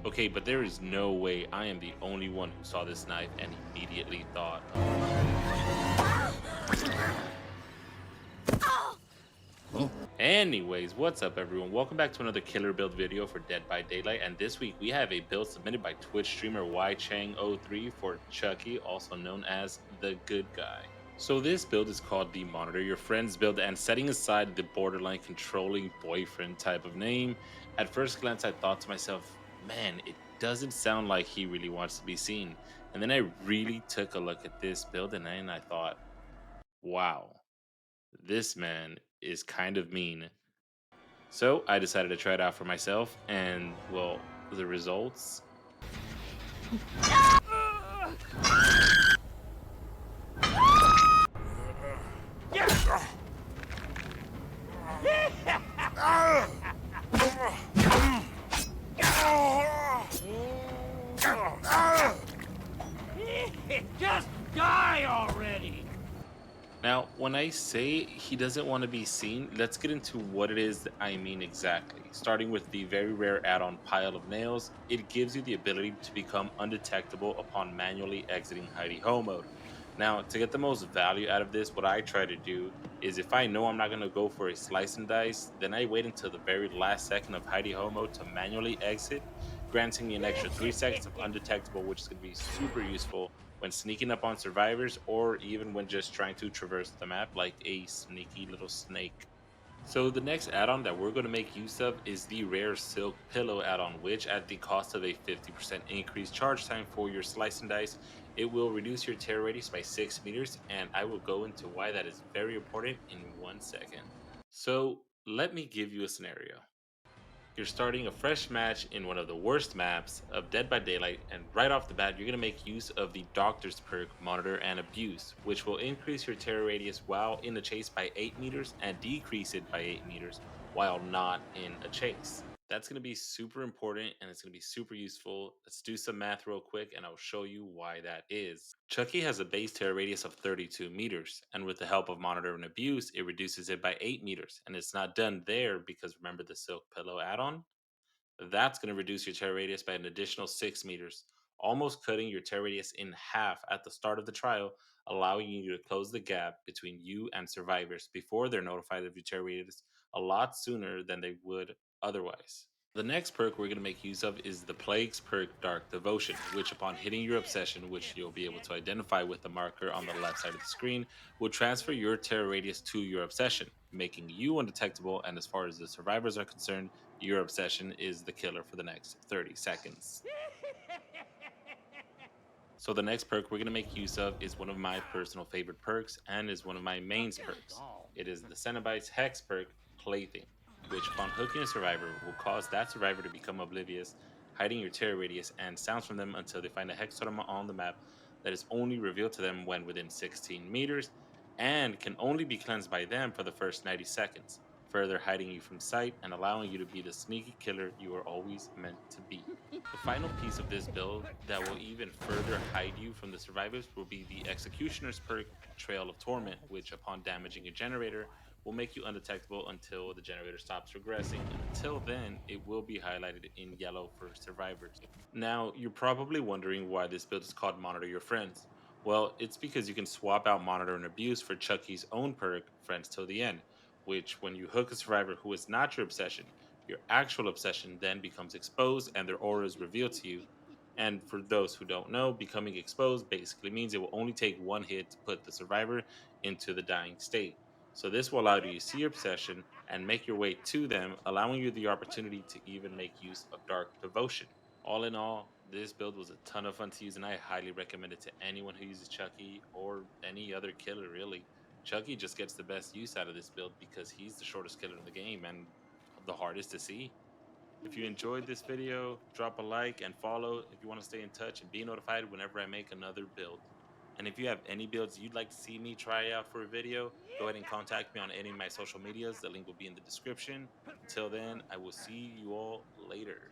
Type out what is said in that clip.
Okay, but there is no way I am the only one who saw this knife and immediately thought, anyways, what's up everyone? Welcome back to another killer build video for Dead by Daylight, and this week we have a build submitted by Twitch streamer ychang03 for Chucky, also known as the good guy. So this build is called the Monitor Your Friends build, and setting aside the borderline controlling boyfriend type of name, at first glance I thought to myself, man, it doesn't sound like he really wants to be seen. And then I really took a look at this build and then I thought, wow, this man is kind of mean. So I decided to try it out for myself, and well, the results. Just die already! Now, when I say he doesn't want to be seen, let's get into what it is that I mean exactly. Starting with the very rare add-on Pile of Nails, it gives you the ability to become undetectable upon manually exiting hidey ho mode. Now, to get the most value out of this, what I try to do is if I know I'm not going to go for a slice and dice, then I wait until the very last second of hidey ho mode to manually exit, granting me an extra 3 seconds of undetectable, which is going to be super useful when sneaking up on survivors or even when just trying to traverse the map like a sneaky little snake. So the next add-on that we're going to make use of is the rare silk pillow add-on, which at the cost of a 50% increased charge time for your slice and dice, it will reduce your tear radius by 6 meters, and I will go into why that is very important in 1 second. So let me give you a scenario. You're starting a fresh match in one of the worst maps of Dead by Daylight, and right off the bat, you're going to make use of the Doctor's perk Monitor and Abuse, which will increase your terror radius while in a chase by 8 meters and decrease it by 8 meters while not in a chase. That's going to be super important and it's going to be super useful. Let's do some math real quick and I'll show you why that is. Chucky has a base terror radius of 32 meters, and with the help of Monitor and Abuse, it reduces it by 8 meters. And it's not done there because remember the Silk Pillow add on? That's going to reduce your terror radius by an additional 6 meters, almost cutting your terror radius in half at the start of the trial, allowing you to close the gap between you and survivors before they're notified of your terror radius a lot sooner than they would otherwise. The next perk we're going to make use of is the Plague's perk Dark Devotion, which upon hitting your obsession, which you'll be able to identify with the marker on the left side of the screen, will transfer your terror radius to your obsession, making you undetectable, and as far as the survivors are concerned, your obsession is the killer for the next 30 seconds. So the next perk we're going to make use of is one of my personal favorite perks and is one of my mains perks. It is the Cenobites Hex perk, Plaything, which upon hooking a survivor will cause that survivor to become oblivious, hiding your terror radius and sounds from them until they find a hex totem on the map that is only revealed to them when within 16 meters and can only be cleansed by them for the first 90 seconds, further hiding you from sight and allowing you to be the sneaky killer you are always meant to be. The final piece of this build that will even further hide you from the survivors will be the Executioner's perk Trail of Torment, which upon damaging a generator will make you undetectable until the generator stops regressing, and until then it will be highlighted in yellow for survivors. Now, you're probably wondering why this build is called Monitor Your Friends. Well, it's because you can swap out Monitor and Abuse for Chucky's own perk, Friends Till the End, which when you hook a survivor who is not your obsession, your actual obsession then becomes exposed and their aura is revealed to you. And for those who don't know, becoming exposed basically means it will only take one hit to put the survivor into the dying state. So this will allow you to see your obsession and make your way to them, allowing you the opportunity to even make use of Dark Devotion. All in all, this build was a ton of fun to use, and I highly recommend it to anyone who uses Chucky or any other killer, really. Chucky just gets the best use out of this build because he's the shortest killer in the game and the hardest to see. If you enjoyed this video, drop a like and follow if you want to stay in touch and be notified whenever I make another build. And if you have any builds you'd like to see me try out for a video, go ahead and contact me on any of my social medias. The link will be in the description. Until then, I will see you all later.